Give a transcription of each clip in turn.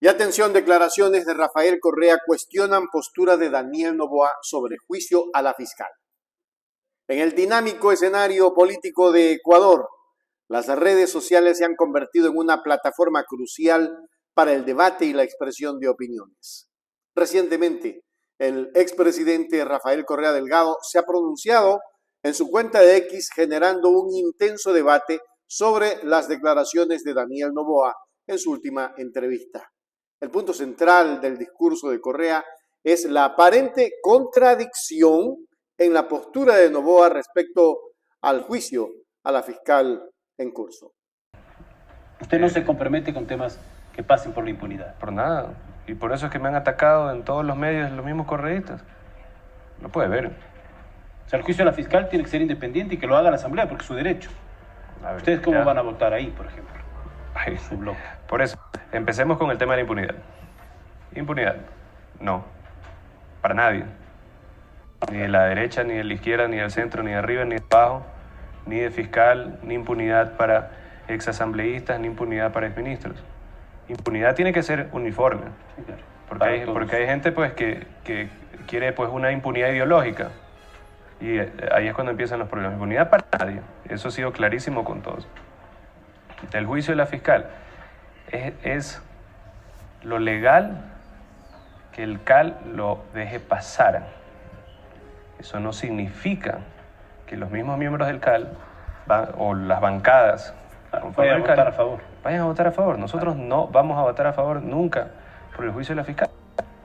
Y atención, declaraciones de Rafael Correa cuestionan postura de Daniel Noboa sobre juicio a la fiscal. En el dinámico escenario político de Ecuador, las redes sociales se han convertido en una plataforma crucial para el debate y la expresión de opiniones. Recientemente, el expresidente Rafael Correa Delgado se ha pronunciado en su cuenta de X generando un intenso debate sobre las declaraciones de Daniel Noboa en su última entrevista. El punto central del discurso de Correa es la aparente contradicción en la postura de Noboa respecto al juicio a la fiscal en curso. Usted no se compromete con temas que pasen por la impunidad. Por nada. Y por eso es que me han atacado en todos los medios los mismos correístas. Lo puede ver. O sea, el juicio a la fiscal tiene que ser independiente y que lo haga la Asamblea, porque es su derecho. A ver, ¿Ustedes cómo ya van a votar ahí, por ejemplo? Ay, Su bloque. por eso, empecemos con el tema de la impunidad. Impunidad, no. Para nadie. Ni de la derecha, ni de la izquierda, ni del centro, ni de arriba, ni de abajo, ni de fiscal, ni impunidad para exasambleístas, ni impunidad para exministros. Impunidad tiene que ser uniforme. Sí, claro. Porque hay gente pues que quiere pues una impunidad ideológica. Y ahí es cuando empiezan los problemas. Impunidad para nadie. Eso ha sido clarísimo con todos. El juicio de la fiscal es lo legal que el CAL lo deje pasar. Eso no significa que los mismos miembros del CAL o las bancadas Vayan a votar a favor. vayan a votar a favor. Nosotros no vamos a votar a favor nunca por el juicio de la fiscal.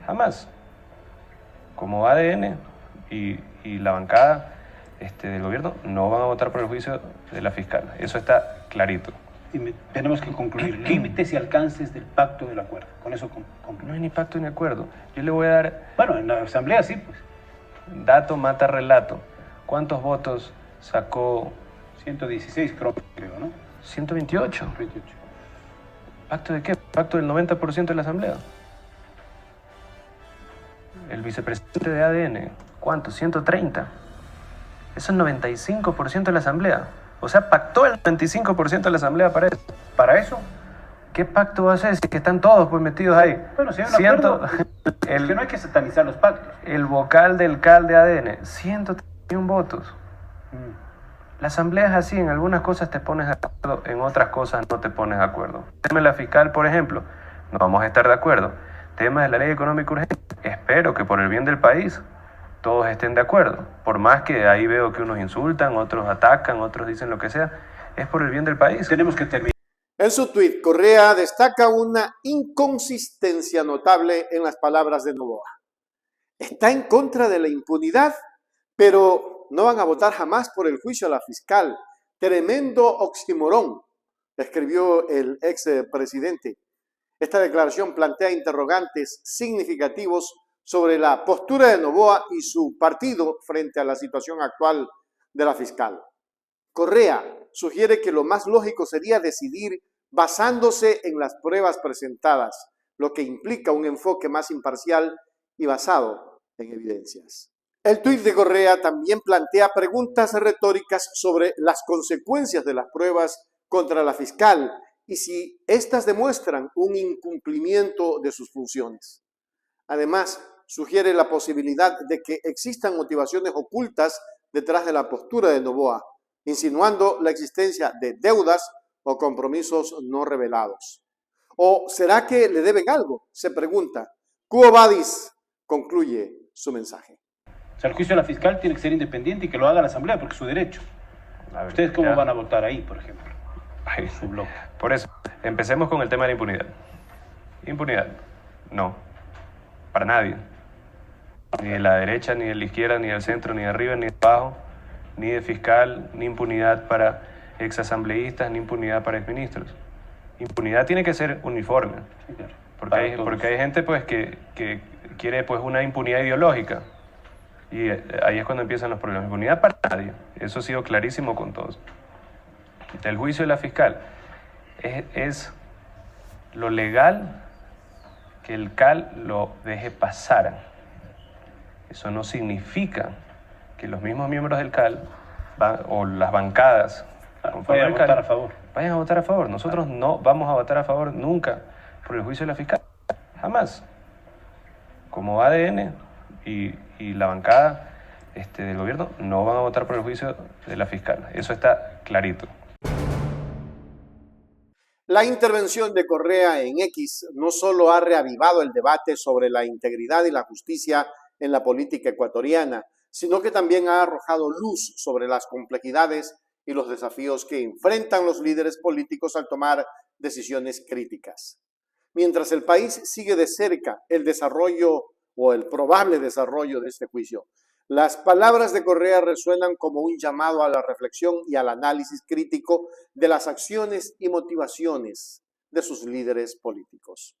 Jamás. Como ADN y la bancada del gobierno no van a votar por el juicio de la fiscal. Eso está clarito. Tenemos que concluir. Límites y alcances del pacto del acuerdo. Con eso concluimos. No hay ni pacto ni acuerdo. Yo le voy a dar... Bueno, en la Asamblea sí, pues. Dato mata relato. ¿Cuántos votos sacó? 116 creo, ¿no? 128. 28. ¿Pacto de qué? ¿Pacto del 90% de la Asamblea? El vicepresidente de ADN, ¿cuánto? 130. Eso es 95% de la Asamblea. O sea, pactó el 95% de la Asamblea para eso. ¿Para eso? ¿Qué pacto va a ser si que están todos pues metidos ahí? Bueno, si hay un acuerdo, es que no hay que satanizar los pactos. El vocal del CAL de ADN, 131 votos. La Asamblea es así, en algunas cosas te pones de acuerdo, en otras cosas no te pones de acuerdo. Tema de la fiscal, por ejemplo, no vamos a estar de acuerdo. Tema de la ley económica urgente, espero que por el bien del país todos estén de acuerdo. Por más que ahí veo que unos insultan, otros atacan, otros dicen lo que sea, es por el bien del país. Tenemos que terminar. En su tuit, Correa destaca una inconsistencia notable en las palabras de Noboa. Está en contra de la impunidad, pero no van a votar jamás por el juicio a la fiscal. Tremendo oxímoron, escribió el expresidente. Esta declaración plantea interrogantes significativos sobre la postura de Noboa y su partido frente a la situación actual de la fiscal. Correa sugiere que lo más lógico sería decidir basándose en las pruebas presentadas, lo que implica un enfoque más imparcial y basado en evidencias. El tuit de Correa también plantea preguntas retóricas sobre las consecuencias de las pruebas contra la fiscal y si éstas demuestran un incumplimiento de sus funciones. Además, sugiere la posibilidad de que existan motivaciones ocultas detrás de la postura de Noboa, insinuando la existencia de deudas o compromisos no revelados. ¿O será que le deben algo? Se pregunta. Quo Vadis concluye su mensaje. O sea, el juicio a la fiscal tiene que ser independiente y que lo haga la Asamblea, porque es su derecho. A ver, ¿Ustedes cómo ya van a votar ahí, por ejemplo? Ay, Su bloque. por eso, empecemos con el tema de la impunidad. Impunidad, no. Para nadie. Ni de la derecha, ni de la izquierda, ni del centro, ni de arriba, ni de abajo, ni de fiscal, ni impunidad para exasambleístas, ni impunidad para exministros. Impunidad tiene que ser uniforme. Sí, claro. Porque hay gente pues que quiere pues una impunidad ideológica. Y ahí es cuando empiezan los problemas. Impunidad para nadie. Eso ha sido clarísimo con todos. El juicio de la fiscal es lo legal que el CAL lo deje pasar. Eso no significa que los mismos miembros del CAL o las bancadas Vayan a votar a favor. vayan a votar a favor. Nosotros no vamos a votar a favor nunca por el juicio de la fiscal. jamás. Como ADN y la bancada del gobierno no van a votar por el juicio de la fiscal. Eso está clarito. La intervención de Correa en X no solo ha reavivado el debate sobre la integridad y la justicia en la política ecuatoriana, sino que también ha arrojado luz sobre las complejidades y los desafíos que enfrentan los líderes políticos al tomar decisiones críticas. Mientras el país sigue de cerca el desarrollo o el probable desarrollo de este juicio, las palabras de Correa resuenan como un llamado a la reflexión y al análisis crítico de las acciones y motivaciones de sus líderes políticos.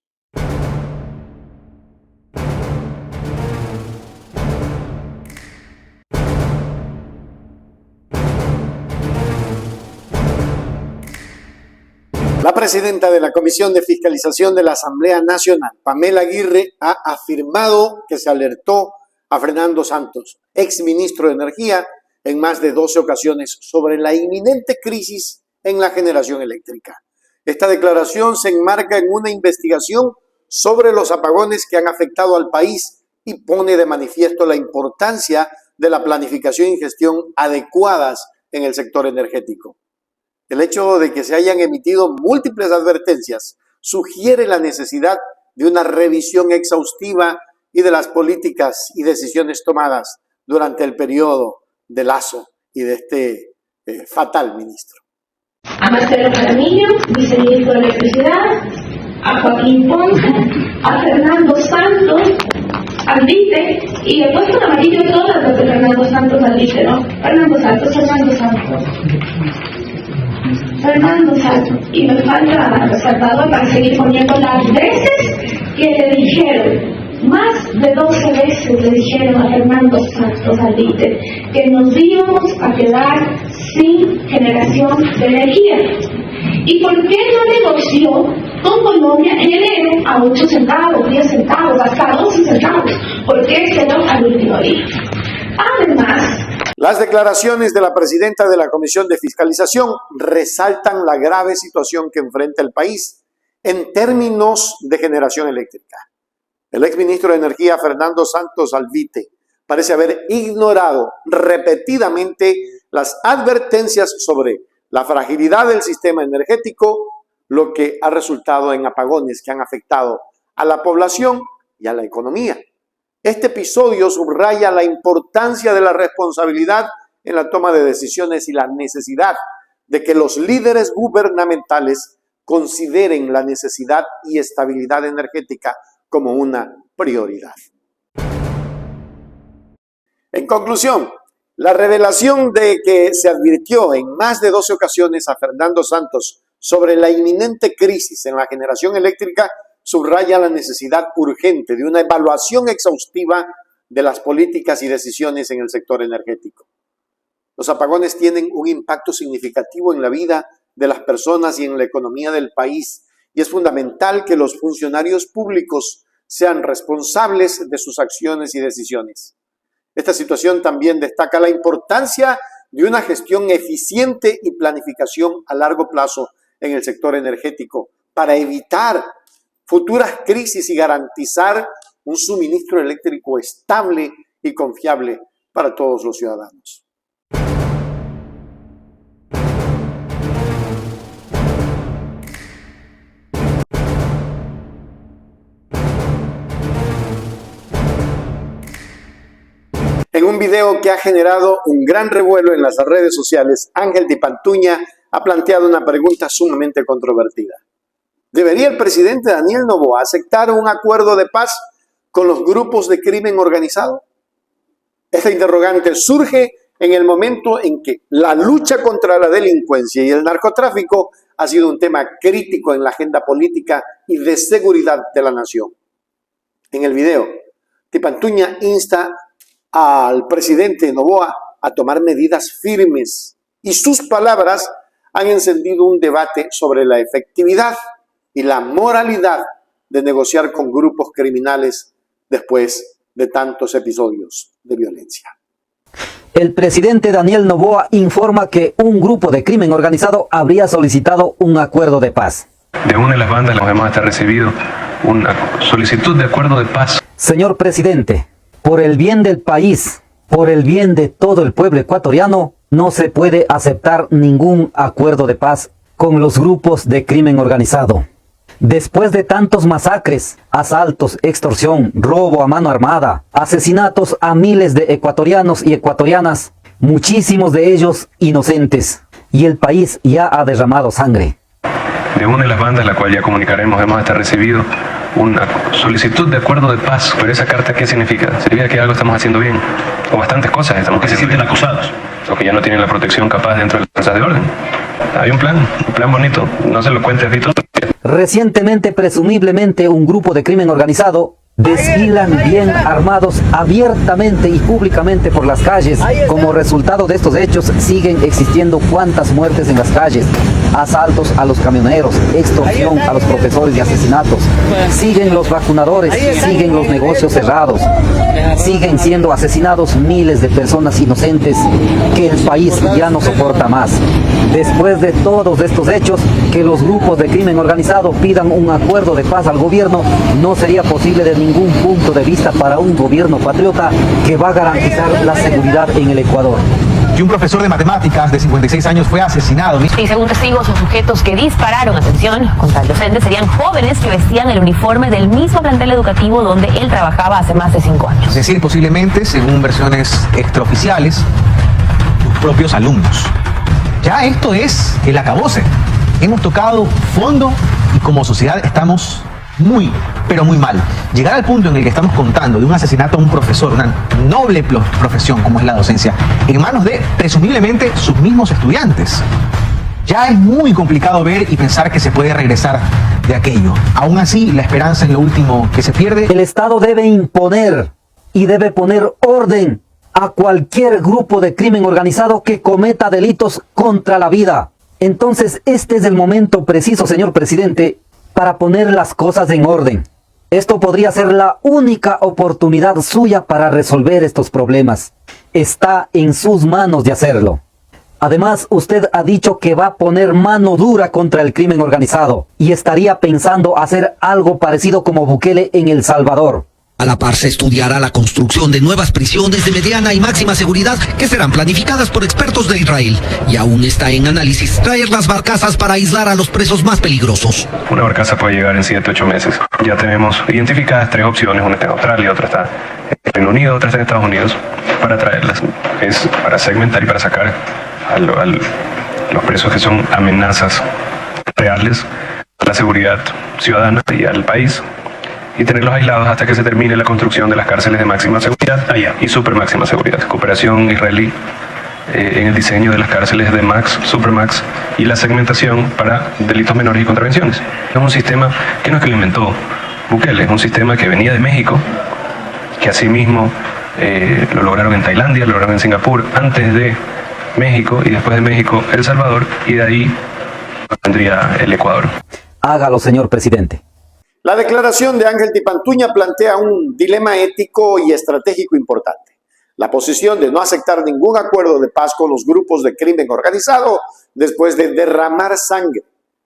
La presidenta de la Comisión de Fiscalización de la Asamblea Nacional, Pamela Aguirre, ha afirmado que se alertó a Fernando Santos, exministro de Energía, en más de 12 ocasiones sobre la inminente crisis en la generación eléctrica. Esta declaración se enmarca en una investigación sobre los apagones que han afectado al país y pone de manifiesto la importancia de la planificación y gestión adecuadas en el sector energético. El hecho de que se hayan emitido múltiples advertencias sugiere la necesidad de una revisión exhaustiva y de las políticas y decisiones tomadas durante el periodo de Lasso y de este fatal ministro. A Marcelo Jaramillo, viceministro de Electricidad, a Joaquín Ponce, a Fernando Santos, Aldite, y le he puesto en amarillo todas las de Fernando Santos Aldite, ¿no? Fernando Santos. Y me falta resaltador para seguir poniendo las veces que le dijeron, más de 12 veces le dijeron a Fernando Santos Aldite que nos íbamos a quedar sin generación de energía. ¿Y por qué no negoció con Colombia en enero a 8 centavos, 10 centavos, hasta 12 centavos? ¿Por qué quedó al último día? Además, las declaraciones de la presidenta de la Comisión de Fiscalización resaltan la grave situación que enfrenta el país en términos de generación eléctrica. El exministro de Energía, Fernando Santos Aldite, parece haber ignorado repetidamente las advertencias sobre la fragilidad del sistema energético, lo que ha resultado en apagones que han afectado a la población y a la economía. Este episodio subraya la importancia de la responsabilidad en la toma de decisiones y la necesidad de que los líderes gubernamentales consideren la necesidad y estabilidad energética como una prioridad. En conclusión, la revelación de que se advirtió en más de 12 ocasiones a Fernando Santos sobre la inminente crisis en la generación eléctrica subraya la necesidad urgente de una evaluación exhaustiva de las políticas y decisiones en el sector energético. Los apagones tienen un impacto significativo en la vida de las personas y en la economía del país, y es fundamental que los funcionarios públicos sean responsables de sus acciones y decisiones. Esta situación también destaca la importancia de una gestión eficiente y planificación a largo plazo en el sector energético para evitar futuras crisis y garantizar un suministro eléctrico estable y confiable para todos los ciudadanos. En un video que ha generado un gran revuelo en las redes sociales, Ángel Tipantuña ha planteado una pregunta sumamente controvertida. ¿Debería el presidente Daniel Noboa aceptar un acuerdo de paz con los grupos de crimen organizado? Esta interrogante surge en el momento en que la lucha contra la delincuencia y el narcotráfico ha sido un tema crítico en la agenda política y de seguridad de la nación. En el video, Tipantuña insta al presidente Noboa a tomar medidas firmes y sus palabras han encendido un debate sobre la efectividad y la moralidad de negociar con grupos criminales después de tantos episodios de violencia. El presidente Daniel Noboa informa que un grupo de crimen organizado habría solicitado un acuerdo de paz. De una de las bandas los hemos hasta recibido una solicitud de acuerdo de paz. Señor presidente, por el bien del país, por el bien de todo el pueblo ecuatoriano, no se puede aceptar ningún acuerdo de paz con los grupos de crimen organizado. Después de tantos masacres, asaltos, extorsión, robo a mano armada, asesinatos a miles de ecuatorianos y ecuatorianas, muchísimos de ellos inocentes, y el país ya ha derramado sangre. De una de las bandas, la cual ya comunicaremos, hemos hasta recibido una solicitud de acuerdo de paz. Pero esa carta, ¿qué significa? Significa que algo estamos haciendo bien, o bastantes cosas estamos Que se haciendo sienten bien, acusados. o que ya no tienen la protección capaz dentro de las fuerzas de orden. Hay un plan bonito, no se lo cuentes, Víctor. Recientemente, presumiblemente, un grupo de crimen organizado desfilan bien armados abiertamente y públicamente por las calles. Como resultado de estos hechos, siguen existiendo cuantas muertes en las calles, asaltos a los camioneros, extorsión a los profesores y asesinatos. Siguen los vacunadores, siguen los negocios cerrados, siguen siendo asesinados miles de personas inocentes que el país ya no soporta más. Después de todos estos hechos, que los grupos de crimen organizado pidan un acuerdo de paz al gobierno no sería posible de ningún punto de vista para un gobierno patriota que va a garantizar la seguridad en el Ecuador. Y un profesor de matemáticas de 56 años fue asesinado. Y según testigos, los sujetos que dispararon, atención, contra el docente serían jóvenes que vestían el uniforme del mismo plantel educativo donde él trabajaba hace más de 5 años. Es decir, posiblemente, según versiones extraoficiales, sus propios alumnos. Ya esto es el acabose. Hemos tocado fondo y como sociedad estamos muy, pero muy mal. Llegar al punto en el que estamos contando de un asesinato a un profesor, una noble profesión como es la docencia, en manos de, presumiblemente, sus mismos estudiantes. Ya es muy complicado ver y pensar que se puede regresar de aquello. Aún así, la esperanza es lo último que se pierde. El Estado debe imponer y debe poner orden a cualquier grupo de crimen organizado que cometa delitos contra la vida. Entonces, este es el momento preciso, señor presidente, para poner las cosas en orden. Esto podría ser la única oportunidad suya para resolver estos problemas. Está en sus manos de hacerlo. Además, usted ha dicho que va a poner mano dura contra el crimen organizado y estaría pensando hacer algo parecido como Bukele en El Salvador. A la par se estudiará la construcción de nuevas prisiones de mediana y máxima seguridad que serán planificadas por expertos de Israel. Y aún está en análisis traer las barcazas para aislar a los presos más peligrosos. Una barcaza puede llegar en 7 u 8 meses. Ya tenemos identificadas 3 opciones, una está en Australia, otra está en Reino Unido, otra está en Estados Unidos, para traerlas. Es para segmentar y para sacar a los presos que son amenazas reales a la seguridad ciudadana y al país, y tenerlos aislados hasta que se termine la construcción de las cárceles de máxima seguridad y super máxima seguridad. Cooperación israelí en el diseño de las cárceles de Max, Supermax y la segmentación para delitos menores y contravenciones. Es un sistema que no es que lo inventó Bukele, es un sistema que venía de México, que asimismo lo lograron en Tailandia, lo lograron en Singapur, antes de México, y después de México El Salvador, y de ahí vendría el Ecuador. Hágalo, señor presidente. La declaración de Ángel Tipantuña plantea un dilema ético y estratégico importante. La posición de no aceptar ningún acuerdo de paz con los grupos de crimen organizado después de derramar sangre.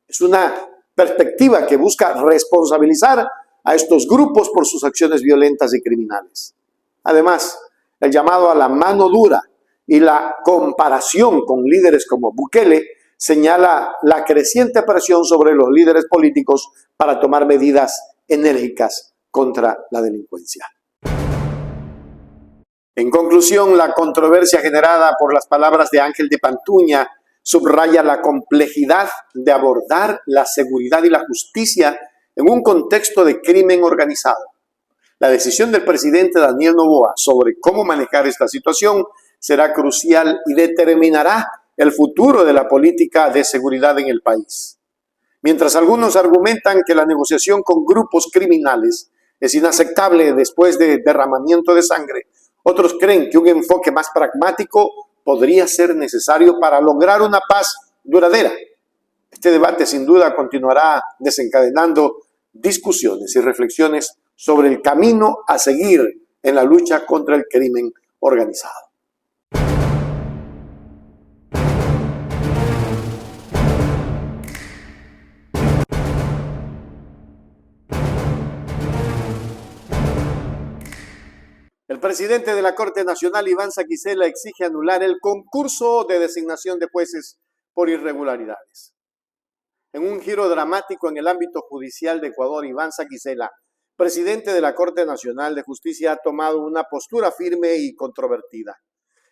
Es una perspectiva que busca responsabilizar a estos grupos por sus acciones violentas y criminales. Además, el llamado a la mano dura y la comparación con líderes como Bukele señala la creciente presión sobre los líderes políticos para tomar medidas enérgicas contra la delincuencia. En conclusión, la controversia generada por las palabras de Ángel Tipantuña subraya la complejidad de abordar la seguridad y la justicia en un contexto de crimen organizado. La decisión del presidente Daniel Noboa sobre cómo manejar esta situación será crucial y determinará el futuro de la política de seguridad en el país. Mientras algunos argumentan que la negociación con grupos criminales es inaceptable después de derramamiento de sangre, otros creen que un enfoque más pragmático podría ser necesario para lograr una paz duradera. Este debate sin duda continuará desencadenando discusiones y reflexiones sobre el camino a seguir en la lucha contra el crimen organizado. El presidente de la Corte Nacional, Iván Saquicela, exige anular el concurso de designación de jueces por irregularidades. En un giro dramático en el ámbito judicial de Ecuador, Iván Saquicela, presidente de la Corte Nacional de Justicia, ha tomado una postura firme y controvertida.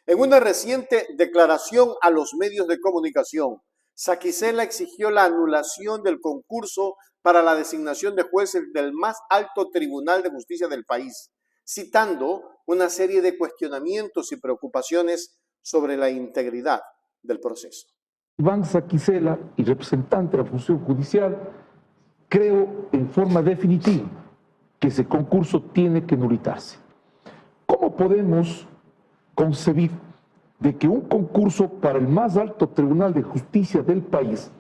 En una reciente declaración a los medios de comunicación, Saquicela exigió la anulación del concurso para la designación de jueces del más alto tribunal de justicia del país, citando una serie de cuestionamientos y preocupaciones sobre la integridad del proceso. Iván Saquicela y representante de la función judicial, creo en forma definitiva que ese concurso tiene que anularse. ¿Cómo podemos concebir de que un concurso para el más alto tribunal de justicia del país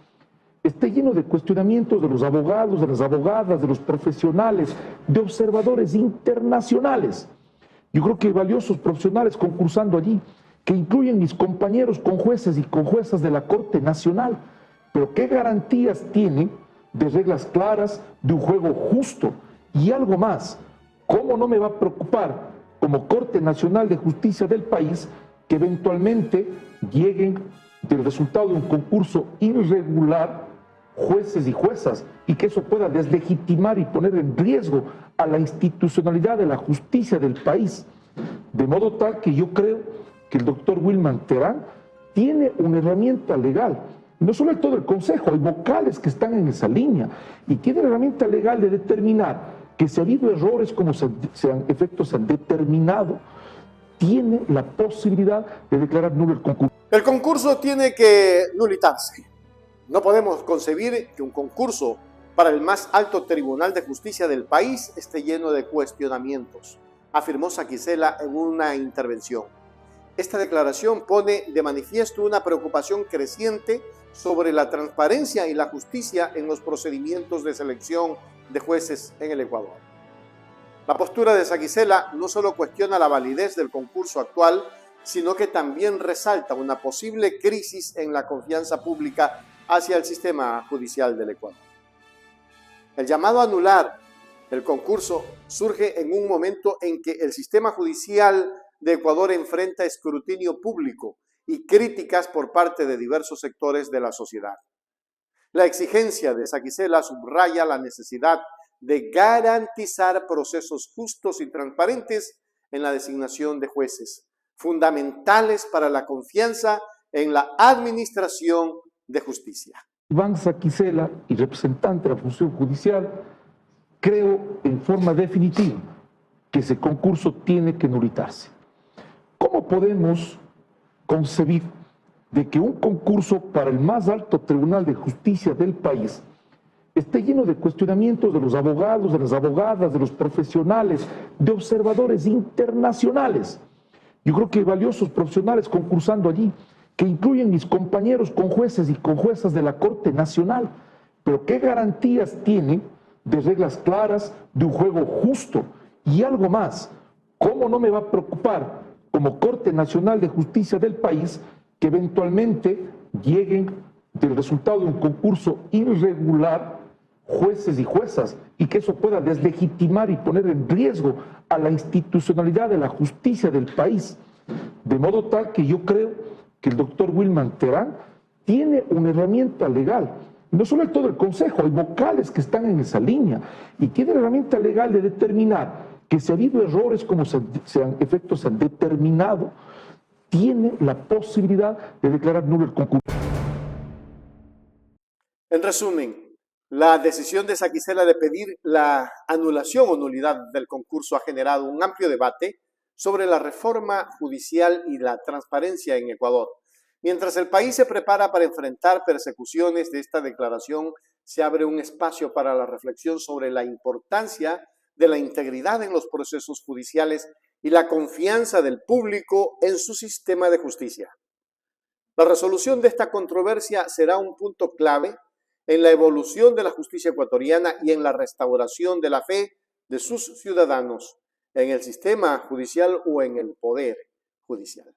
esté lleno de cuestionamientos de los abogados, de las abogadas, de los profesionales, de observadores internacionales? Yo creo que hay valiosos profesionales concursando allí, que incluyen mis compañeros con jueces y con juezas de la Corte Nacional, pero ¿qué garantías tienen de reglas claras, de un juego justo? Y algo más, ¿cómo no me va a preocupar como Corte Nacional de Justicia del país que eventualmente lleguen del resultado de un concurso irregular jueces y juezas y que eso pueda deslegitimar y poner en riesgo a la institucionalidad de la justicia del país? De modo tal que yo creo que el doctor Wilman Terán tiene una herramienta legal. No solo el todo el Consejo, hay vocales que están en esa línea y tiene la herramienta legal de determinar que si ha habido errores como efectos se han determinado, tiene la posibilidad de declarar nulo el concurso. El concurso tiene que nulitarse. No podemos concebir que un concurso para el más alto tribunal de justicia del país esté lleno de cuestionamientos, afirmó Saquicela en una intervención. Esta declaración pone de manifiesto una preocupación creciente sobre la transparencia y la justicia en los procedimientos de selección de jueces en el Ecuador. La postura de Saquicela no solo cuestiona la validez del concurso actual, sino que también resalta una posible crisis en la confianza pública hacia el sistema judicial del Ecuador. El llamado a anular el concurso surge en un momento en que el sistema judicial de Ecuador enfrenta escrutinio público y críticas por parte de diversos sectores de la sociedad. La exigencia de Saquicela subraya la necesidad de garantizar procesos justos y transparentes en la designación de jueces, fundamentales para la confianza en la administración de justicia. Iván Saquicela y representante de la función judicial, creo en forma definitiva que ese concurso tiene que anularse. ¿Cómo podemos concebir de que un concurso para el más alto tribunal de justicia del país esté lleno de cuestionamientos de los abogados, de las abogadas, de los profesionales, de observadores internacionales? Yo creo que hay valiosos profesionales concursando allí, que incluyen mis compañeros con jueces y con juezas de la Corte Nacional, pero ¿qué garantías tienen de reglas claras, de un juego justo? Y algo más, ¿cómo no me va a preocupar como Corte Nacional de Justicia del país que eventualmente lleguen del resultado de un concurso irregular jueces y juezas y que eso pueda deslegitimar y poner en riesgo a la institucionalidad de la justicia del país? De modo tal que yo creo que el doctor Wilman Terán tiene una herramienta legal. No solo el todo el Consejo, hay vocales que están en esa línea y tiene la herramienta legal de determinar que si ha habido errores como efectos se han determinado, tiene la posibilidad de declarar nulo el concurso. En resumen, la decisión de Saquicela de pedir la anulación o nulidad del concurso ha generado un amplio debate sobre la reforma judicial y la transparencia en Ecuador. Mientras el país se prepara para enfrentar persecuciones de esta declaración, se abre un espacio para la reflexión sobre la importancia de la integridad en los procesos judiciales y la confianza del público en su sistema de justicia. La resolución de esta controversia será un punto clave en la evolución de la justicia ecuatoriana y en la restauración de la fe de sus ciudadanos en el sistema judicial o en el poder judicial.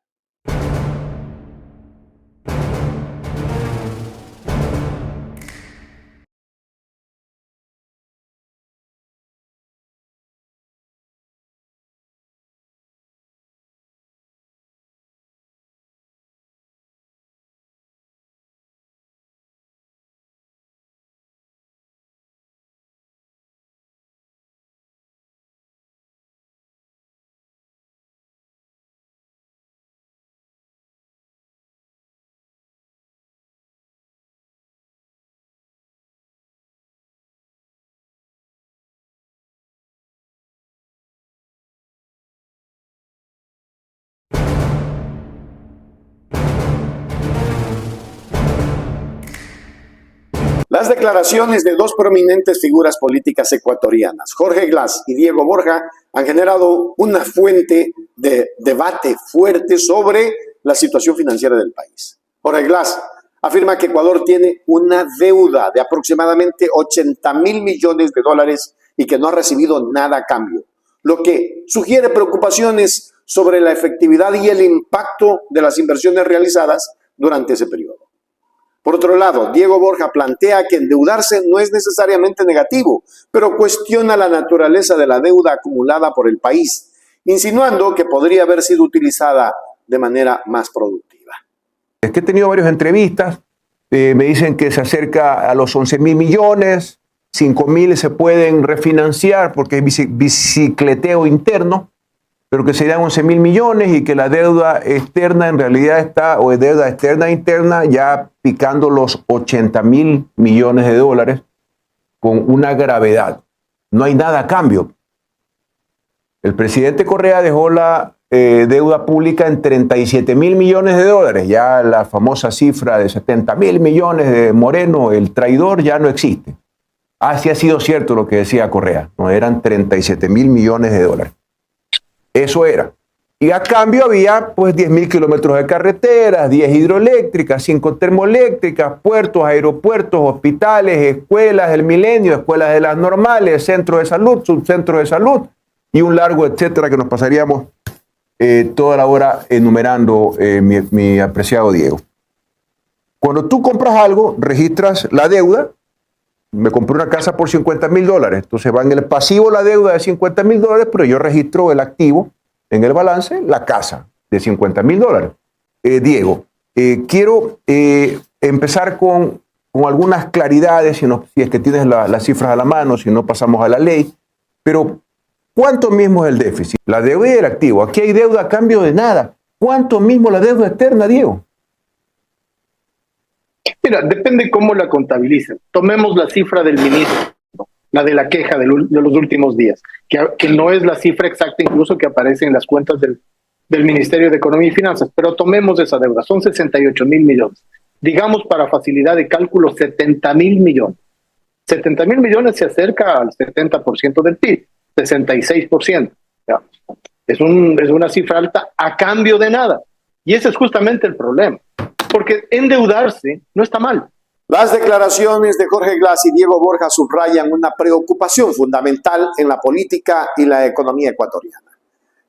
Las declaraciones de dos prominentes figuras políticas ecuatorianas, Jorge Glass y Diego Borja, han generado una fuente de debate fuerte sobre la situación financiera del país. Jorge Glass afirma que Ecuador tiene una deuda de aproximadamente 80.000 millones de dólares y que no ha recibido nada a cambio, lo que sugiere preocupaciones sobre la efectividad y el impacto de las inversiones realizadas durante ese periodo. Por otro lado, Diego Borja plantea que endeudarse no es necesariamente negativo, pero cuestiona la naturaleza de la deuda acumulada por el país, insinuando que podría haber sido utilizada de manera más productiva. Es que he tenido varias entrevistas, me dicen que se acerca a los 11.000 millones, 5.000 se pueden refinanciar porque es bicicleteo interno, pero que serían 11.000 millones y que la deuda externa en realidad está, o deuda externa e interna, ya picando los 80.000 millones de dólares con una gravedad. No hay nada a cambio. El presidente Correa dejó la deuda pública en 37.000 millones de dólares. Ya la famosa cifra de 70.000 millones de Moreno, el traidor, ya no existe. Así ha sido cierto lo que decía Correa. No, eran 37.000 millones de dólares. Eso era. Y a cambio había pues 10.000 kilómetros de carreteras, 10 hidroeléctricas, 5 termoeléctricas, puertos, aeropuertos, hospitales, escuelas del milenio, escuelas de las normales, centros de salud, subcentros de salud y un largo etcétera que nos pasaríamos toda la hora enumerando, mi apreciado Diego. Cuando tú compras algo, registras la deuda. Me compré una casa por 50.000 dólares. Entonces va en el pasivo la deuda de 50.000 dólares, pero yo registro el activo en el balance, la casa de 50.000 dólares. Diego, quiero empezar con algunas claridades, si es que tienes las cifras a la mano, si no pasamos a la ley. Pero, ¿cuánto mismo es el déficit? La deuda y el activo. Aquí hay deuda a cambio de nada. ¿Cuánto mismo la deuda externa, Diego? Mira, depende cómo la contabilicen. Tomemos la cifra del ministro, la de la queja de los últimos días, que no es la cifra exacta incluso que aparece en las cuentas del Ministerio de Economía y Finanzas, pero tomemos esa deuda, son 68.000 millones. Digamos para facilidad de cálculo 70.000 millones. 70.000 millones se acerca al 70% del PIB, 66%. Es una cifra alta a cambio de nada. Y ese es justamente el problema. Porque endeudarse no está mal. Las declaraciones de Jorge Glass y Diego Borja subrayan una preocupación fundamental en la política y la economía ecuatoriana.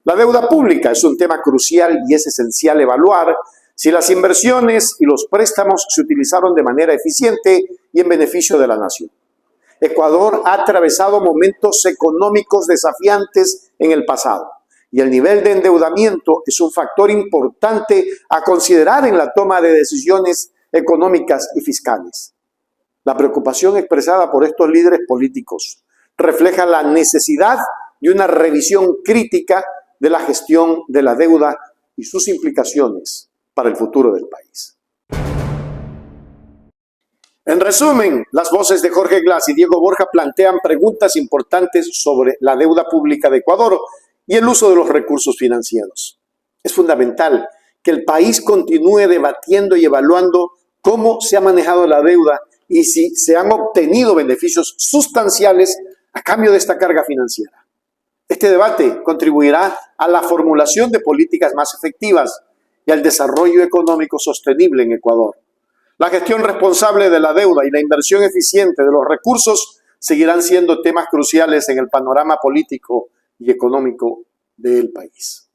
La deuda pública es un tema crucial y es esencial evaluar si las inversiones y los préstamos se utilizaron de manera eficiente y en beneficio de la nación. Ecuador ha atravesado momentos económicos desafiantes en el pasado. Y el nivel de endeudamiento es un factor importante a considerar en la toma de decisiones económicas y fiscales. La preocupación expresada por estos líderes políticos refleja la necesidad de una revisión crítica de la gestión de la deuda y sus implicaciones para el futuro del país. En resumen, las voces de Jorge Glass y Diego Borja plantean preguntas importantes sobre la deuda pública de Ecuador y el uso de los recursos financieros. Es fundamental que el país continúe debatiendo y evaluando cómo se ha manejado la deuda y si se han obtenido beneficios sustanciales a cambio de esta carga financiera. Este debate contribuirá a la formulación de políticas más efectivas y al desarrollo económico sostenible en Ecuador. La gestión responsable de la deuda y la inversión eficiente de los recursos seguirán siendo temas cruciales en el panorama político y económico del país.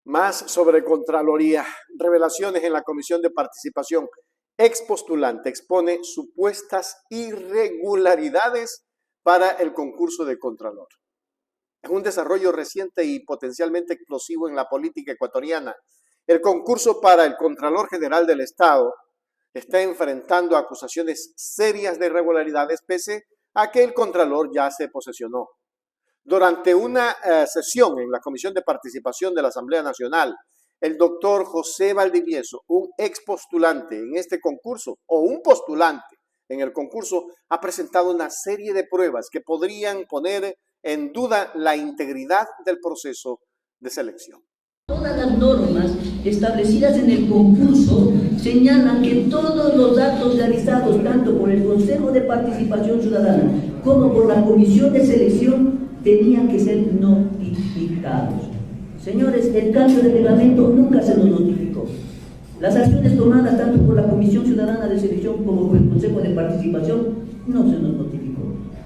Más sobre Contraloría. Revelaciones en la Comisión de Participación. Expostulante expone supuestas irregularidades para el concurso de Contralor. Es un desarrollo reciente y potencialmente explosivo en la política ecuatoriana. El concurso para el Contralor General del Estado está enfrentando acusaciones serias de irregularidades pese a que el Contralor ya se posesionó. Durante una sesión en la Comisión de Participación de la Asamblea Nacional, el doctor José Valdivieso, un expostulante en este concurso, o un postulante en el concurso ha presentado una serie de pruebas que podrían poner en duda la integridad del proceso de selección. Todas las normas establecidas en el concurso señalan que todos los datos realizados tanto por el Consejo de Participación Ciudadana como por la Comisión de Selección tenían que ser notificados. Señores, el cambio de reglamento nunca se nos notificó. Las acciones tomadas tanto por la Comisión Ciudadana de Selección como por el Consejo de Participación no se nos notificó.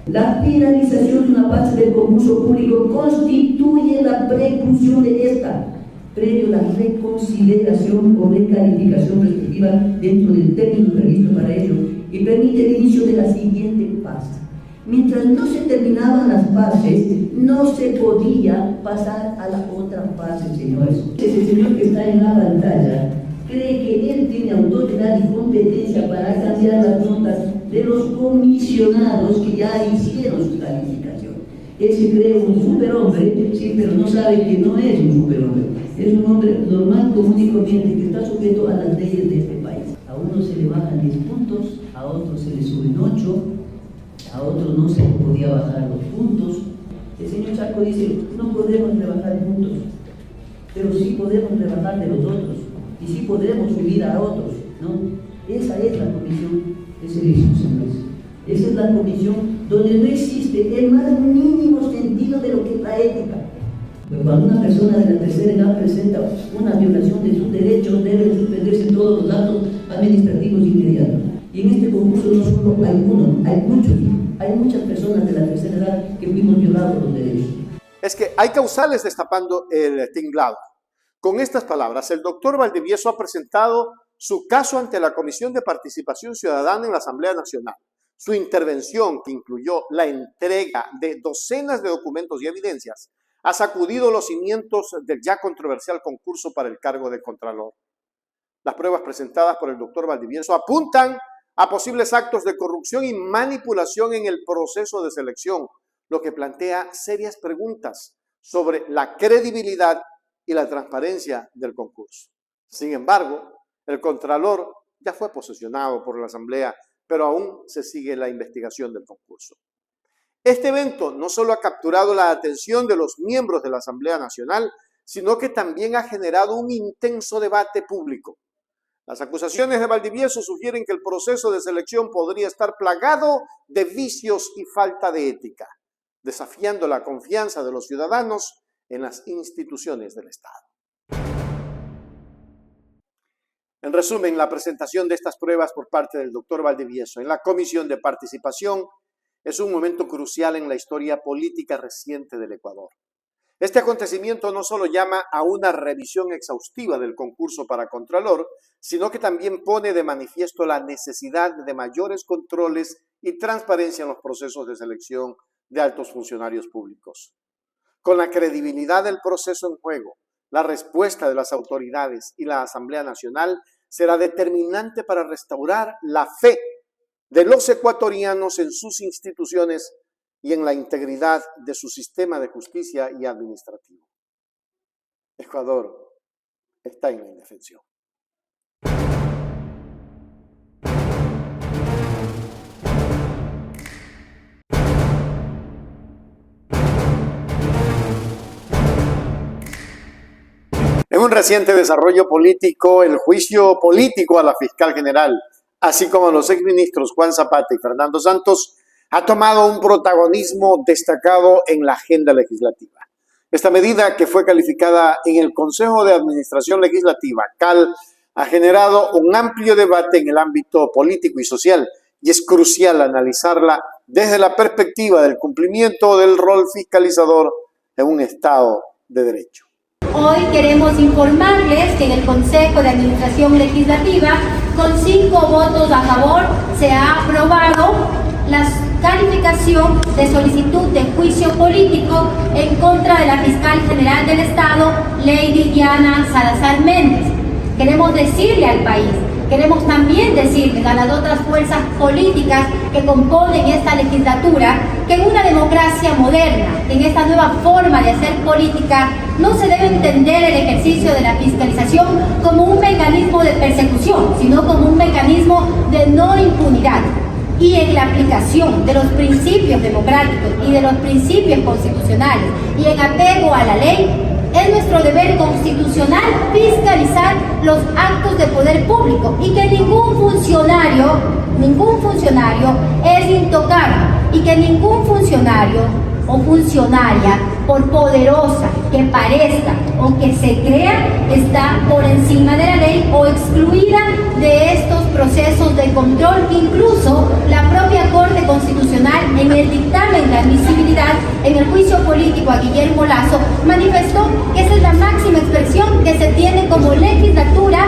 La finalización de una fase del concurso público constituye la preclusión de esta, previo a la reconsideración o recalificación respectiva dentro del término previsto para ello, y permite el inicio de la siguiente fase. Mientras no se terminaban las fases, no se podía pasar a la otra fase, señores. Ese señor que está en la pantalla cree que él tiene autoridad y competencia para cambiar las notas de los comisionados que ya hicieron su calificación. Él se cree un superhombre, sí, pero no sabe que no es un superhombre. Es un hombre normal, común y corriente que está sujeto a las leyes de este país. A uno se le bajan 10 puntos, a otro se le suben 8, a otro no se le podía bajar los puntos. El señor Charco dice, no podemos rebajar puntos, pero sí podemos rebajar de los otros, y sí podemos subir a otros, ¿no? Esa es la comisión de selección, señores. Esa es la comisión donde no existe el más mínimo sentido de lo que es la ética. Pues cuando una persona de la tercera edad presenta una violación de sus derechos, deben suspenderse todos los actos administrativos inmediatos. Y en este concurso no solo hay uno, hay muchos. Hay muchas personas de la tercera edad que fuimos violados los derechos. Es que hay causales destapando el tinglado. Con estas palabras, el doctor Valdivieso ha presentado su caso ante la Comisión de Participación Ciudadana en la Asamblea Nacional. Su intervención, que incluyó la entrega de docenas de documentos y evidencias, ha sacudido los cimientos del ya controversial concurso para el cargo de Contralor. Las pruebas presentadas por el doctor Valdivieso apuntan a posibles actos de corrupción y manipulación en el proceso de selección, lo que plantea serias preguntas sobre la credibilidad y la transparencia del concurso. Sin embargo, el Contralor ya fue posesionado por la Asamblea, pero aún se sigue la investigación del concurso. Este evento no solo ha capturado la atención de los miembros de la Asamblea Nacional, sino que también ha generado un intenso debate público. Las acusaciones de Valdivieso sugieren que el proceso de selección podría estar plagado de vicios y falta de ética, desafiando la confianza de los ciudadanos en las instituciones del Estado. En resumen, la presentación de estas pruebas por parte del doctor Valdivieso en la Comisión de Participación es un momento crucial en la historia política reciente del Ecuador. Este acontecimiento no solo llama a una revisión exhaustiva del concurso para Contralor, sino que también pone de manifiesto la necesidad de mayores controles y transparencia en los procesos de selección de altos funcionarios públicos. Con la credibilidad del proceso en juego, la respuesta de las autoridades y la Asamblea Nacional será determinante para restaurar la fe de los ecuatorianos en sus instituciones y en la integridad de su sistema de justicia y administrativo. Ecuador está en la indefensión. En un reciente desarrollo político, el juicio político a la fiscal general, así como a los exministros Juan Zapata y Fernando Santos, ha tomado un protagonismo destacado en la agenda legislativa. Esta medida, que fue calificada en el Consejo de Administración Legislativa, CAL, ha generado un amplio debate en el ámbito político y social, y es crucial analizarla desde la perspectiva del cumplimiento del rol fiscalizador en un Estado de Derecho. Hoy queremos informarles que en el Consejo de Administración Legislativa, con 5 votos a favor, se ha aprobado la calificación de solicitud de juicio político en contra de la fiscal general del Estado, Lady Diana Salazar Méndez. Queremos decirle al país, queremos también decirles a las otras fuerzas políticas que componen esta legislatura que en una democracia moderna, en esta nueva forma de hacer política, no se debe entender el ejercicio de la fiscalización como un mecanismo de persecución, sino como un mecanismo de no impunidad. Y en la aplicación de los principios democráticos y de los principios constitucionales y en apego a la ley, es nuestro deber constitucional fiscalizar los actos de poder público y que ningún funcionario es intocable y que ningún funcionario o funcionaria, por poderosa que parezca o que se crea, está por encima de la ley o excluida de estos procesos de control. Incluso la propia Corte Constitucional, en el dictamen de admisibilidad en el juicio político a Guillermo Lasso, manifestó que esa es la máxima expresión que se tiene como legislatura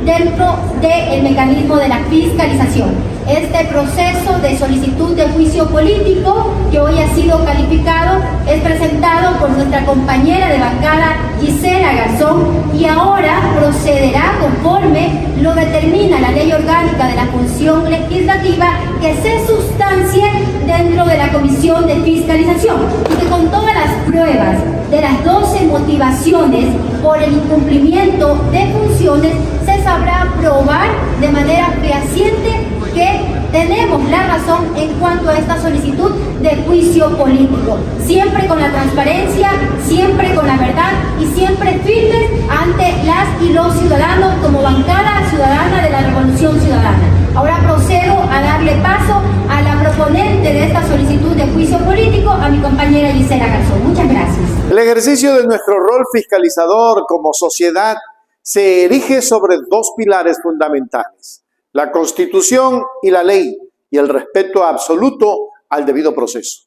dentro del mecanismo de la fiscalización. Este proceso de solicitud de juicio político, que hoy ha sido calificado, es presentado por nuestra compañera de bancada Gisela Garzón y ahora procederá conforme lo determina la Ley Orgánica de la Función Legislativa, que se sustancie dentro de la Comisión de Fiscalización y que con todas las pruebas de las 12 motivaciones por el incumplimiento de funciones se sabrá probar de manera fehaciente que tenemos la razón en cuanto a esta solicitud de juicio político, siempre con la transparencia, siempre con la verdad y siempre firmes ante las y los ciudadanos como bancada ciudadana de la Revolución Ciudadana. Ahora procedo a darle paso a la proponente de esta solicitud de juicio político, a mi compañera Gisela Garzón. Muchas gracias. El ejercicio de nuestro rol fiscalizador como sociedad se erige sobre dos pilares fundamentales: la Constitución y la ley, y el respeto absoluto al debido proceso.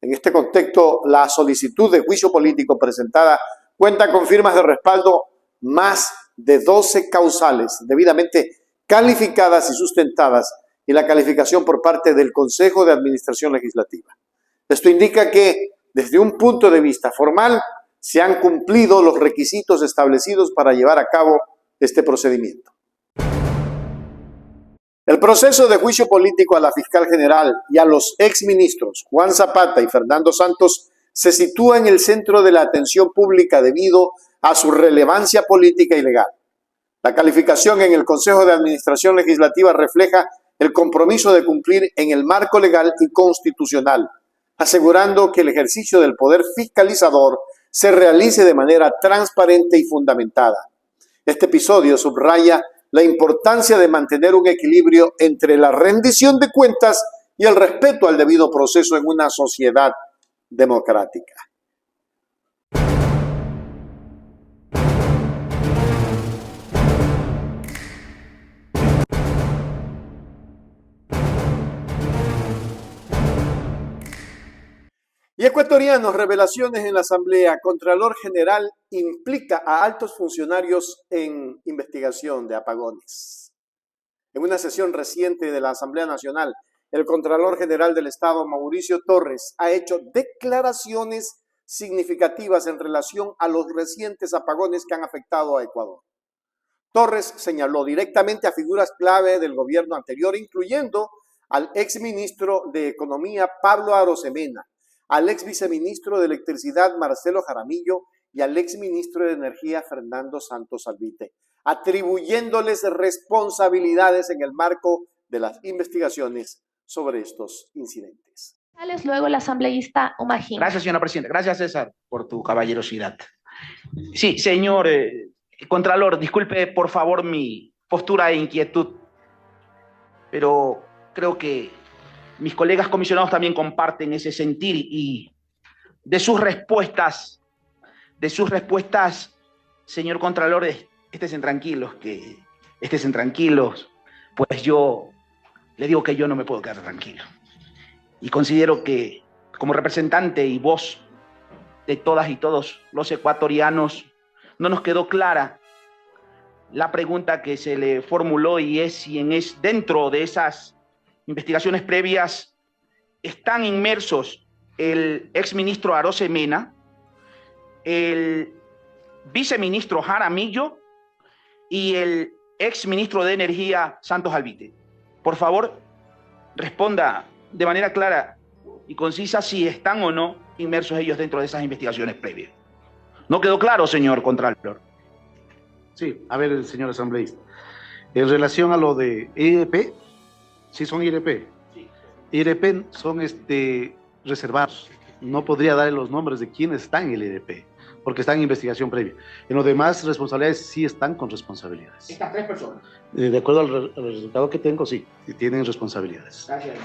En este contexto, la solicitud de juicio político presentada cuenta con firmas de respaldo más de 12 causales debidamente calificadas y sustentadas y la calificación por parte del Consejo de Administración Legislativa. Esto indica que, desde un punto de vista formal, se han cumplido los requisitos establecidos para llevar a cabo este procedimiento. El proceso de juicio político a la fiscal general y a los exministros Juan Zapata y Fernando Santos se sitúa en el centro de la atención pública debido a su relevancia política y legal. La calificación en el Consejo de Administración Legislativa refleja el compromiso de cumplir en el marco legal y constitucional, asegurando que el ejercicio del poder fiscalizador se realice de manera transparente y fundamentada. Este episodio subraya la importancia de mantener un equilibrio entre la rendición de cuentas y el respeto al debido proceso en una sociedad democrática. Y ecuatorianos, revelaciones en la Asamblea. Contralor General implica a altos funcionarios en investigación de apagones. En una sesión reciente de la Asamblea Nacional, el Contralor General del Estado, Mauricio Torres, ha hecho declaraciones significativas en relación a los recientes apagones que han afectado a Ecuador. Torres señaló directamente a figuras clave del gobierno anterior, incluyendo al exministro de Economía, Pablo Arosemena, al ex viceministro de Electricidad, Marcelo Jaramillo, y al ex ministro de Energía, Fernando Santos Albite, atribuyéndoles responsabilidades en el marco de las investigaciones sobre estos incidentes. Luego el asambleísta Omagín. Gracias, señora presidenta. Gracias, César, por tu caballerosidad. Sí, señor Contralor, disculpe por favor mi postura e inquietud, pero creo que mis colegas comisionados también comparten ese sentir y de sus respuestas, señor Contralor, estén tranquilos, pues yo le digo que yo no me puedo quedar tranquilo. Y considero que como representante y voz de todas y todos los ecuatorianos, no nos quedó clara la pregunta que se le formuló y es si dentro de esas investigaciones previas están inmersos el exministro Arosemena, el viceministro Jaramillo y el exministro de Energía Santos Albite. Por favor, responda de manera clara y concisa si están o no inmersos ellos dentro de esas investigaciones previas. ¿No quedó claro, señor Contralor? Sí, a ver, señor asambleísta. En relación a lo de IRP, ¿sí son IRP? Sí. IRP son reservados. No podría dar los nombres de quienes están en el IRP, porque están en investigación previa. En los demás responsabilidades sí están con responsabilidades. Estas 3 personas. De acuerdo al resultado que tengo, sí tienen responsabilidades. Gracias.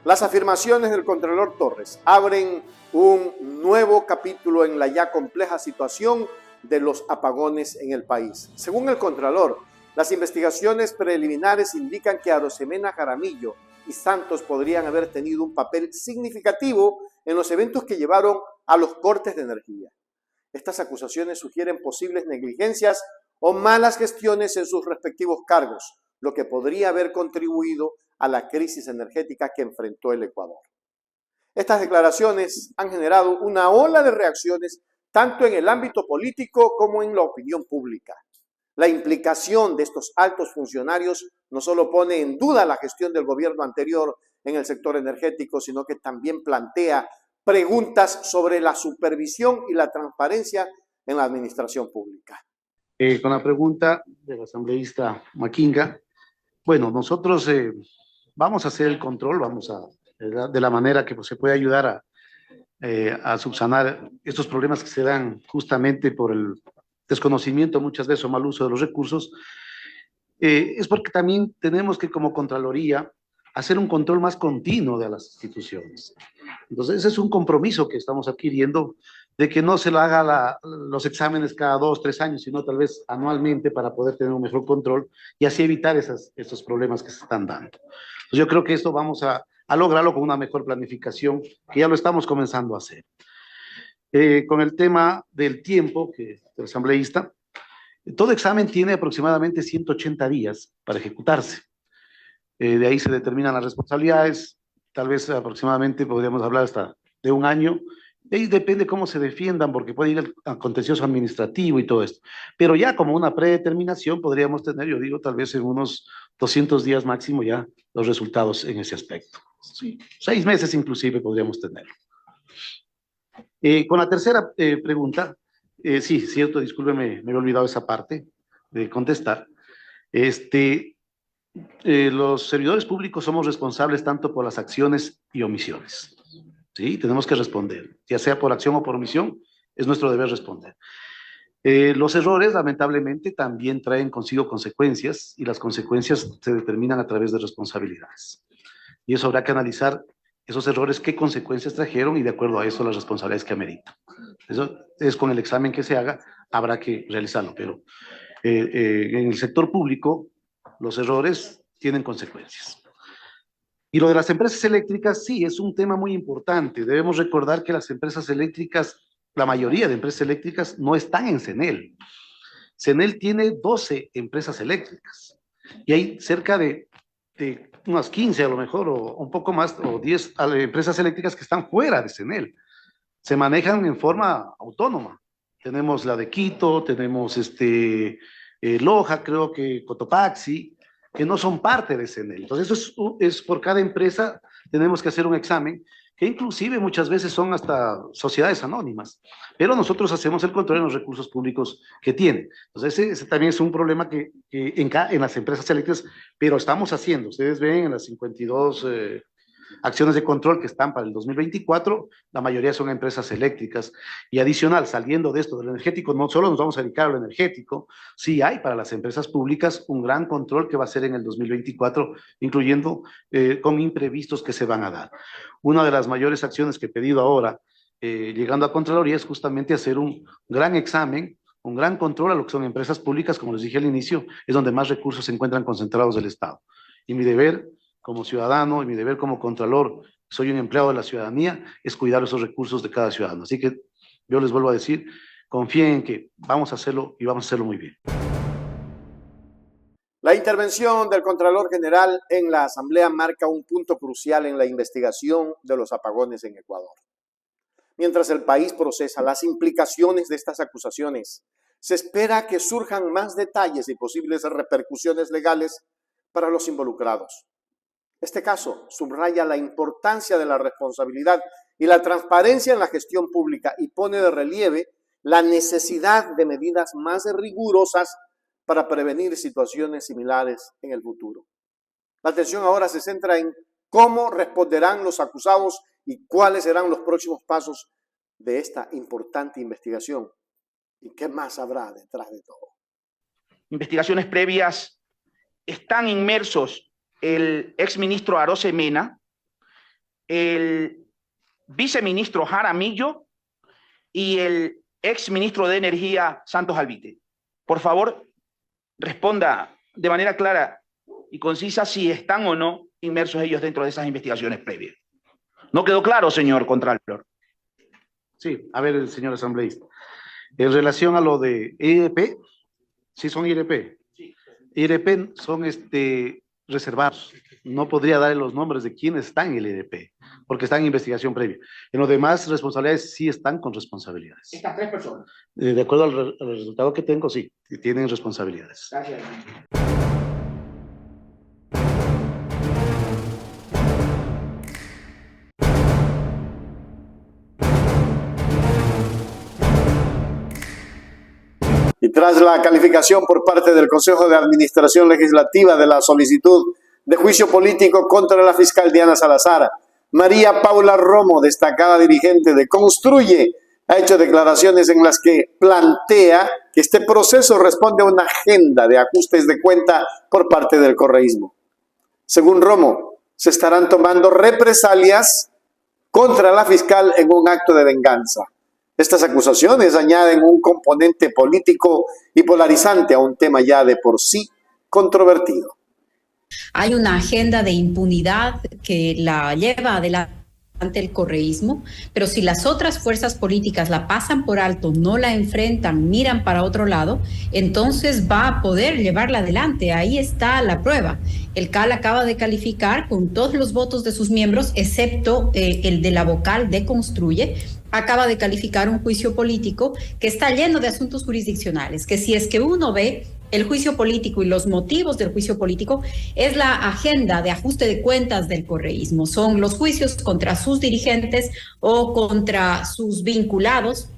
Las afirmaciones del Contralor Torres abren un nuevo capítulo en la ya compleja situación de los apagones en el país. Según el Contralor, las investigaciones preliminares indican que Arosemena Jaramillo y Santos podrían haber tenido un papel significativo en los eventos que llevaron a los cortes de energía. Estas acusaciones sugieren posibles negligencias o malas gestiones en sus respectivos cargos, lo que podría haber contribuido a la crisis energética que enfrentó el Ecuador. Estas declaraciones han generado una ola de reacciones tanto en el ámbito político como en la opinión pública. La implicación de estos altos funcionarios no solo pone en duda la gestión del gobierno anterior en el sector energético, sino que también plantea preguntas sobre la supervisión y la transparencia en la administración pública. Con la pregunta del asambleísta Maquinga, bueno, nosotros vamos a hacer el control, de la manera que se puede ayudar a subsanar estos problemas que se dan justamente por el desconocimiento muchas veces o mal uso de los recursos, es porque también tenemos que como Contraloría hacer un control más continuo de las instituciones. Entonces ese es un compromiso que estamos adquiriendo, de que no se lo haga los exámenes cada 2, 3 años, sino tal vez anualmente para poder tener un mejor control y así evitar estos problemas que se están dando. Entonces yo creo que esto vamos a lograrlo con una mejor planificación, que ya lo estamos comenzando a hacer. Con el tema del tiempo, que el asambleísta, todo examen tiene aproximadamente 180 días para ejecutarse. De ahí se determinan las responsabilidades, tal vez aproximadamente podríamos hablar hasta de 1 año. De ahí depende cómo se defiendan, porque puede ir al contencioso administrativo y todo esto. Pero ya como una predeterminación podríamos tener, yo digo, tal vez en unos 200 días máximo ya los resultados en ese aspecto. Sí, 6 meses inclusive podríamos tenerlo. Con la tercera pregunta, sí, cierto, discúlpeme, me he olvidado esa parte de contestar. Los servidores públicos somos responsables tanto por las acciones y omisiones. ¿Sí? Tenemos que responder, ya sea por acción o por omisión, es nuestro deber responder. Los errores, lamentablemente, también traen consigo consecuencias y las consecuencias se determinan a través de responsabilidades. Y eso habrá que analizar esos errores, qué consecuencias trajeron y de acuerdo a eso las responsabilidades que ameritan. Eso es con el examen que se haga, habrá que realizarlo, pero en el sector público los errores tienen consecuencias. Y lo de las empresas eléctricas, sí, es un tema muy importante. Debemos recordar que las empresas eléctricas, la mayoría de empresas eléctricas no están en CENEL. CENEL tiene 12 empresas eléctricas y hay cerca de unas 15 a lo mejor, o un poco más, o 10 empresas eléctricas que están fuera de CENEL. Se manejan en forma autónoma. Tenemos la de Quito, tenemos Loja, creo que Cotopaxi, que no son parte de CENEL. Entonces eso es por cada empresa tenemos que hacer un examen, que inclusive muchas veces son hasta sociedades anónimas, pero nosotros hacemos el control en los recursos públicos que tienen. Entonces ese también es un problema que en las empresas eléctricas, pero estamos haciendo. Ustedes ven en las 52 acciones de control que están para el 2024, la mayoría son empresas eléctricas. Y adicional, saliendo de esto del energético, no solo nos vamos a dedicar a lo energético, sí hay para las empresas públicas un gran control que va a ser en el 2024, incluyendo con imprevistos que se van a dar. Una de las mayores acciones que he pedido ahora, llegando a Contraloría, es justamente hacer un gran examen, un gran control a lo que son empresas públicas, como les dije al inicio, es donde más recursos se encuentran concentrados del Estado. Y mi deber como ciudadano y mi deber como Contralor, soy un empleado de la ciudadanía, es cuidar esos recursos de cada ciudadano. Así que yo les vuelvo a decir, confíen en que vamos a hacerlo y vamos a hacerlo muy bien. La intervención del Contralor General en la Asamblea marca un punto crucial en la investigación de los apagones en Ecuador. Mientras el país procesa las implicaciones de estas acusaciones, se espera que surjan más detalles y posibles repercusiones legales para los involucrados. Este caso subraya la importancia de la responsabilidad y la transparencia en la gestión pública y pone de relieve la necesidad de medidas más rigurosas para prevenir situaciones similares en el futuro. La atención ahora se centra en ¿Cómo responderán los acusados y cuáles serán los próximos pasos de esta importante investigación? ¿Y qué más habrá detrás de todo? Investigaciones previas están inmersos el exministro Arose Mena, el viceministro Jaramillo y el exministro de Energía Santos Alvite. Por favor, responda de manera clara y concisa si están o no inmersos ellos dentro de esas investigaciones previas. ¿No quedó claro, señor Contralor? Sí, a ver, señor asambleísta. En relación a lo de IRP, sí son IRP. IRP son reservados. No podría darle los nombres de quienes están en el IRP, porque están en investigación previa. En los demás responsabilidades sí están con responsabilidades. Estas 3 personas. De acuerdo al resultado que tengo, sí, tienen responsabilidades. Gracias. Y tras la calificación por parte del Consejo de Administración Legislativa de la solicitud de juicio político contra la fiscal Diana Salazar, María Paula Romo, destacada dirigente de Construye, ha hecho declaraciones en las que plantea que este proceso responde a una agenda de ajustes de cuenta por parte del correísmo. Según Romo, se estarán tomando represalias contra la fiscal en un acto de venganza. Estas acusaciones añaden un componente político y polarizante a un tema ya de por sí controvertido. Hay una agenda de impunidad que la lleva adelante el correísmo, pero si las otras fuerzas políticas la pasan por alto, no la enfrentan, miran para otro lado, entonces va a poder llevarla adelante. Ahí está la prueba. El CAL acaba de calificar con todos los votos de sus miembros, excepto el de la vocal de Construye, acaba de calificar un juicio político que está lleno de asuntos jurisdiccionales, que si es que uno ve el juicio político y los motivos del juicio político, es la agenda de ajuste de cuentas del correísmo. Son los juicios contra sus dirigentes o contra sus vinculados,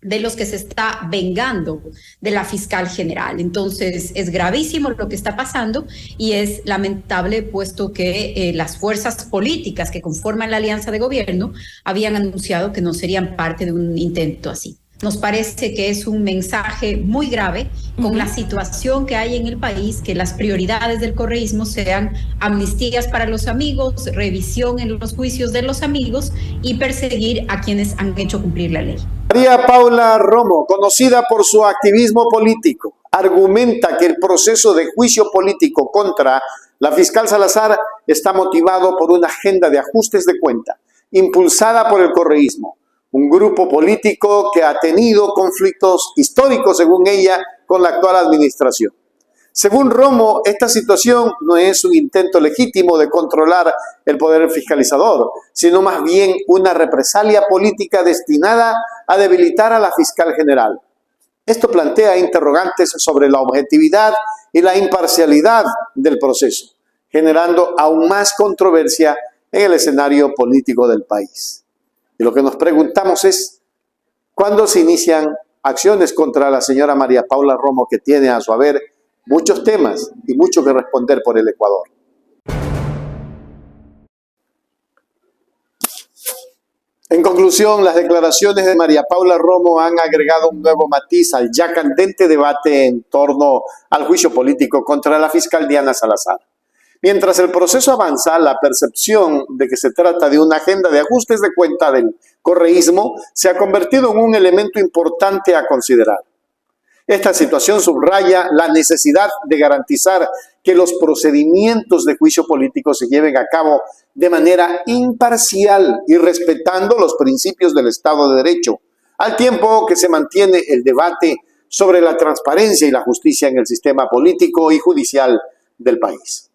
de los que se está vengando de la fiscal general. Entonces, es gravísimo lo que está pasando y es lamentable, puesto que las fuerzas políticas que conforman la alianza de gobierno habían anunciado que no serían parte de un intento así. Nos parece que es un mensaje muy grave con la situación que hay en el país, que las prioridades del correísmo sean amnistías para los amigos, revisión en los juicios de los amigos y perseguir a quienes han hecho cumplir la ley. María Paula Romo, conocida por su activismo político, argumenta que el proceso de juicio político contra la fiscal Salazar está motivado por una agenda de ajustes de cuenta, impulsada por el correísmo, un grupo político que ha tenido conflictos históricos, según ella, con la actual administración. Según Romo, esta situación no es un intento legítimo de controlar el poder fiscalizador, sino más bien una represalia política destinada a debilitar a la fiscal general. Esto plantea interrogantes sobre la objetividad y la imparcialidad del proceso, generando aún más controversia en el escenario político del país. Y lo que nos preguntamos es, ¿cuándo se inician acciones contra la señora María Paula Romo, que tiene a su haber muchos temas y mucho que responder por el Ecuador? En conclusión, las declaraciones de María Paula Romo han agregado un nuevo matiz al ya candente debate en torno al juicio político contra la fiscal Diana Salazar. Mientras el proceso avanza, la percepción de que se trata de una agenda de ajustes de cuenta del correísmo se ha convertido en un elemento importante a considerar. Esta situación subraya la necesidad de garantizar que los procedimientos de juicio político se lleven a cabo de manera imparcial y respetando los principios del Estado de Derecho, al tiempo que se mantiene el debate sobre la transparencia y la justicia en el sistema político y judicial del país.